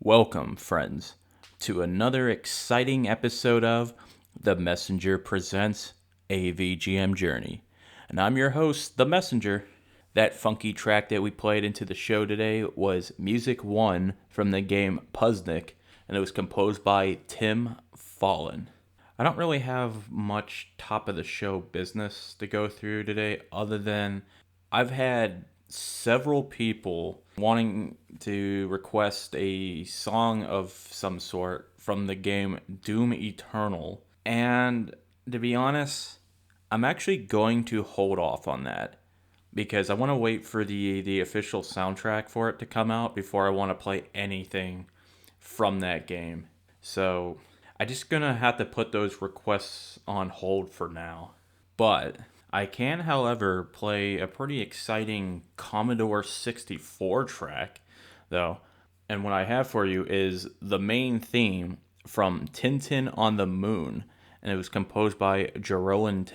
Welcome, friends, to another exciting episode of The Messenger Presents AVGM Journey. And I'm your host, The Messenger. That funky track that we played into the show today was Music 1 from the game Puzznic, and it was composed by Tim Follin. I don't really have much top of the show business to go through today, other than I've had several people wanting to request a song of some sort from the game Doom Eternal. And to be honest, I'm actually going to hold off on that because I want to wait for the official soundtrack for it to come out before I want to play anything from that game. So I'm just going to have to put those requests on hold for now. But I can, however, play a pretty exciting Commodore 64 track, though. And what I have for you is the main theme from Tintin on the Moon, and it was composed by Jeroen.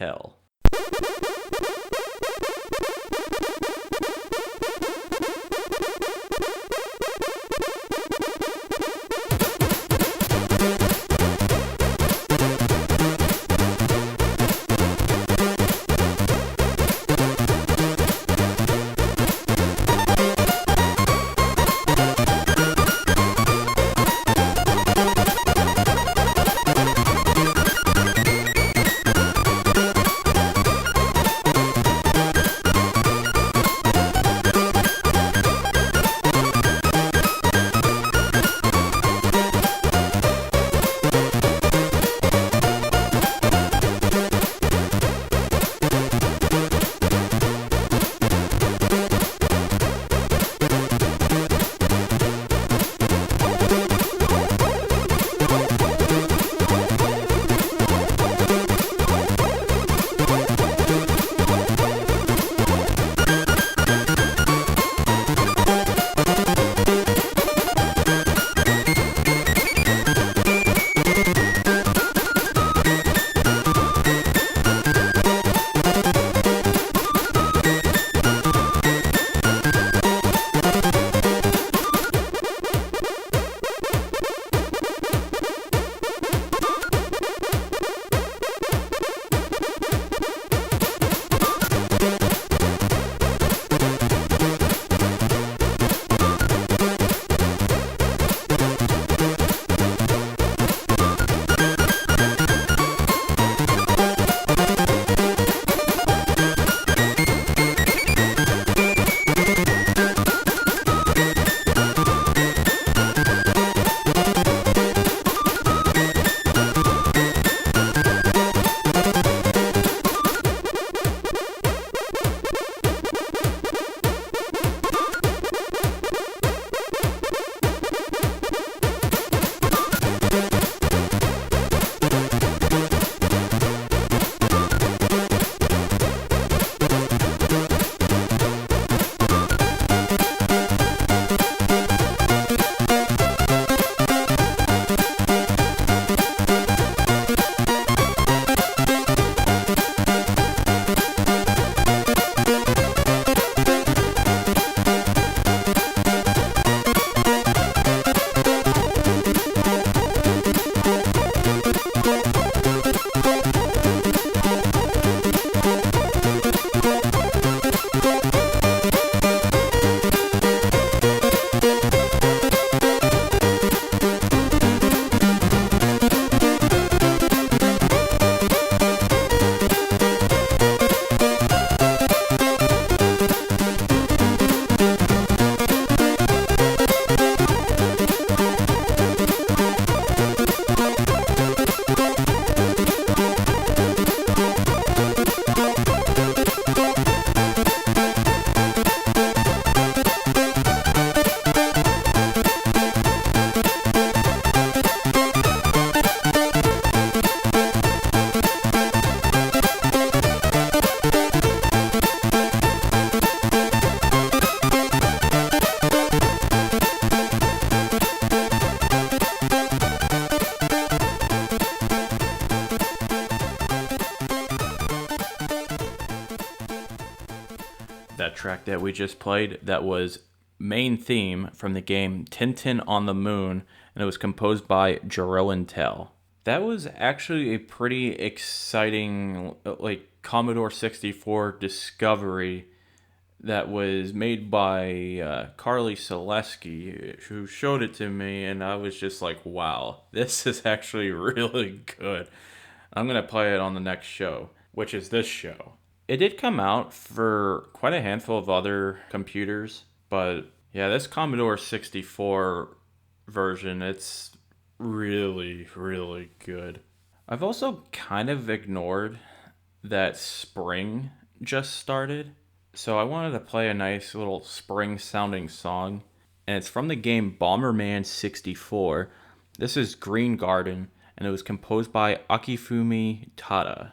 That track that we just played, that was main theme from the game Tintin on the Moon, and it was composed by Jeroen. That was actually a pretty exciting, Commodore 64 discovery that was made by Carly Selesky, who showed it to me, and I was just like, wow, this is actually really good. I'm going to play it on the next show, which is this show. It did come out for quite a handful of other computers, but yeah, this Commodore 64 version, it's really, really good. I've also kind of ignored that spring just started, so I wanted to play a nice little spring sounding song, and it's from the game Bomberman 64. This is Green Garden, and it was composed by Akifumi Tada.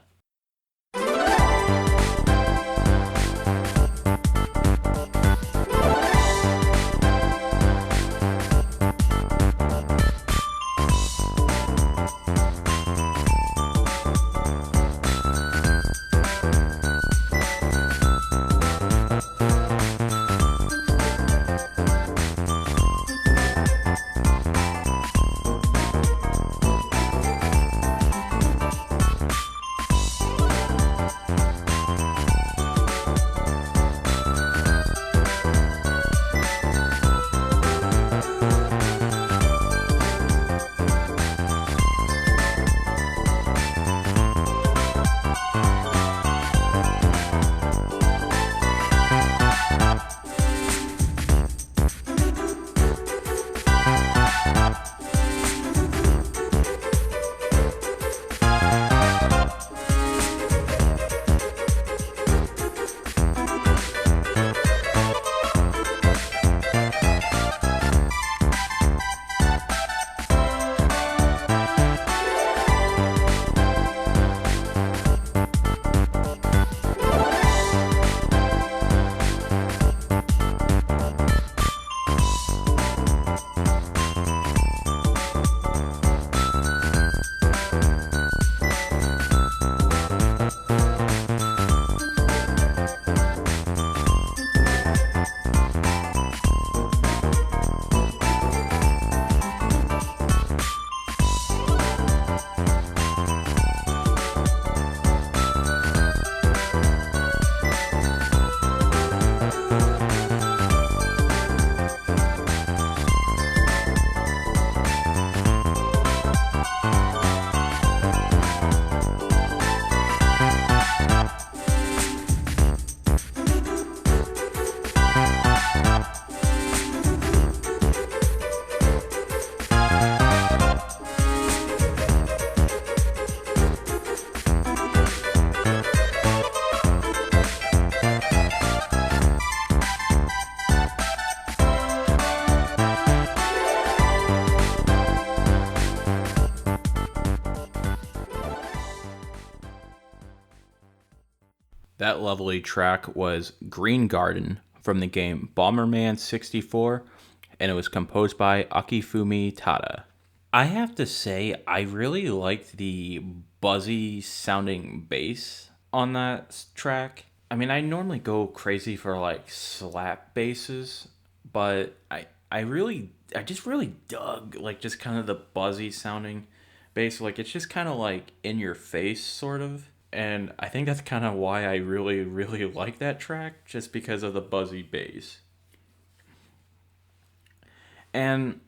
That lovely track was Green Garden from the game Bomberman 64, and it was composed by Akifumi Tada. I have to say, I really liked the buzzy sounding bass on that track. I mean, I normally go crazy for like slap basses, but I just really dug like just kind of the buzzy sounding bass. Like it's just kind of like in your face sort of. And I think that's kind of why I really, really like that track, just because of the buzzy bass. And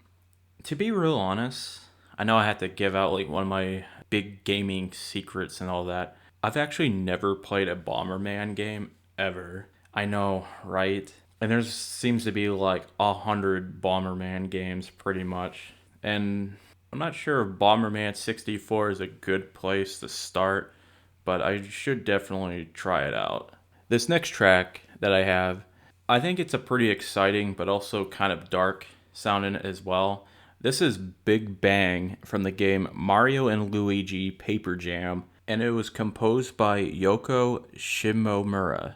to be real honest, I know I had to give out like one of my big gaming secrets and all that. I've actually never played a Bomberman game ever. I know, right? And there seems to be like 100 Bomberman games pretty much. And I'm not sure if Bomberman 64 is a good place to start, but I should definitely try it out. This next track that I have, I think it's a pretty exciting but also kind of dark sounding as well. This is Big Bang from the game Mario and Luigi Paper Jam, and it was composed by Yoko Shimomura.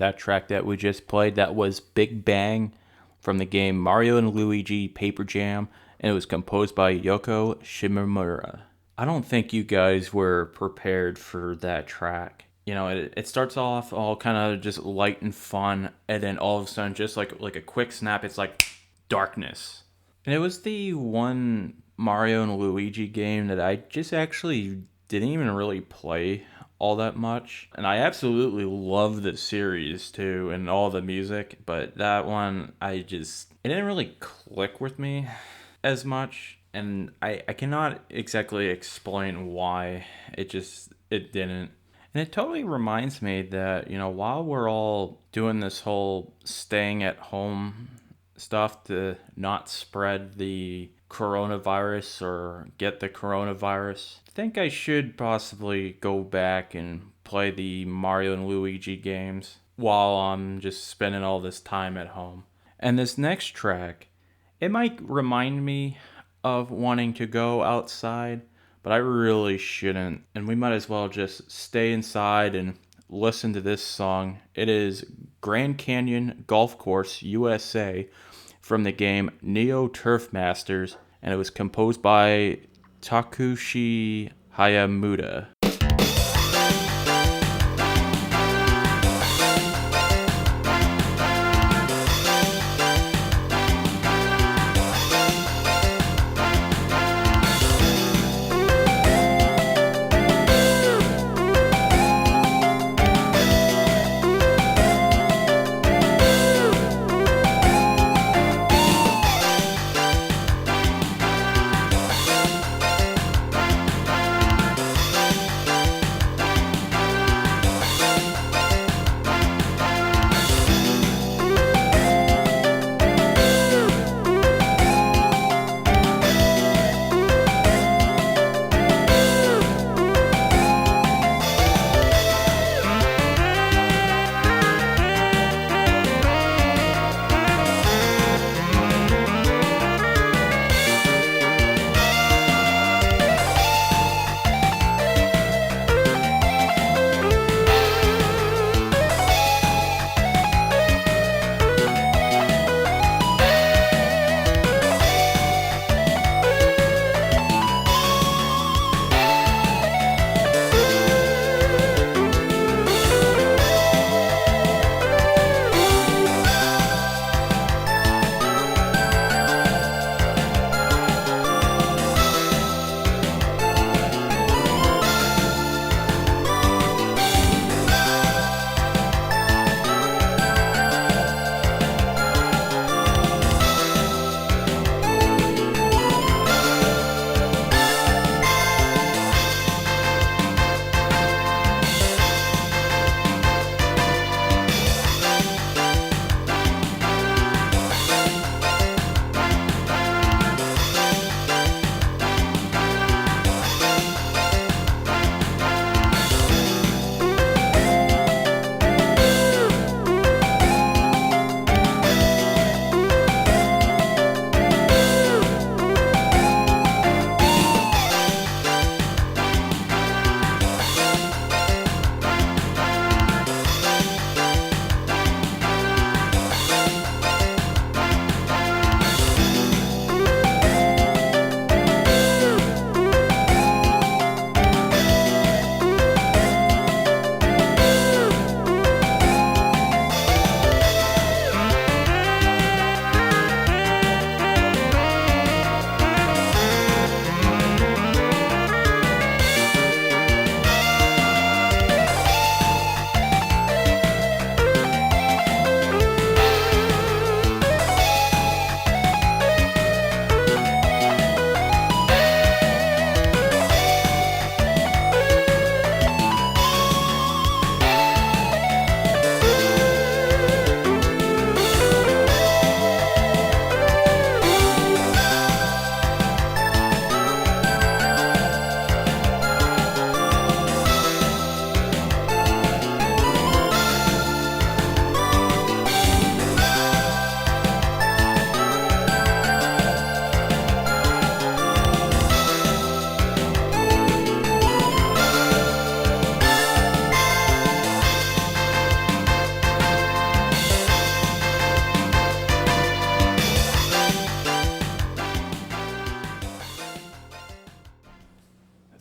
that track that we just played, that was Big Bang from the game Mario and Luigi Paper Jam, and it was composed by Yoko Shimomura. I don't think you guys were prepared for that track. You know, it starts off all kind of just light and fun, and then all of a sudden, just like a quick snap, it's like darkness. And it was the one Mario and Luigi game that I just actually didn't even really play all that much. And I absolutely love the series too and all the music, but that one it didn't really click with me as much. And I cannot exactly explain why it didn't. And it totally reminds me that, you know, while we're all doing this whole staying at home stuff to not spread the coronavirus or get the coronavirus, I think I should possibly go back and play the Mario and Luigi games while I'm just spending all this time at home. And this next track, it might remind me of wanting to go outside, but I really shouldn't. And we might as well just stay inside and listen to this song. It is Grand Canyon Golf Course USA from the game Neo Turf Masters, and it was composed by Takushi Hiyamuta.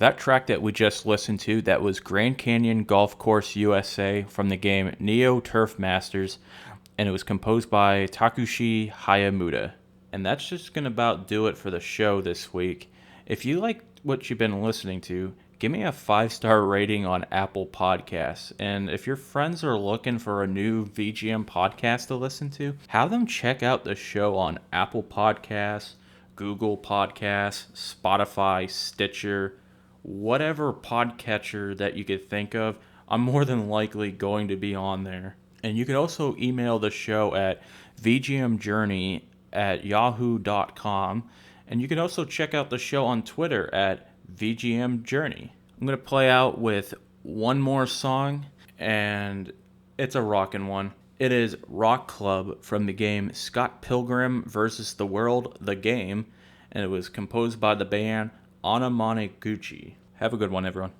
That track that we just listened to, that was Grand Canyon Golf Course USA from the game Neo Turf Masters, and it was composed by Takushi Hiyamuta. And that's just going to about do it for the show this week. If you like what you've been listening to, give me a 5-star rating on Apple Podcasts. And if your friends are looking for a new VGM podcast to listen to, have them check out the show on Apple Podcasts, Google Podcasts, Spotify, Stitcher, whatever podcatcher that you could think of. I'm more than likely going to be on there. And you can also email the show at vgmjourney@yahoo.com. And you can also check out the show on Twitter at VGMJourney. I'm going to play out with one more song, and it's a rockin' one. It is Rock Club from the game Scott Pilgrim vs. the World, the game, and it was composed by the band Anamanaguch. Have a good one, everyone.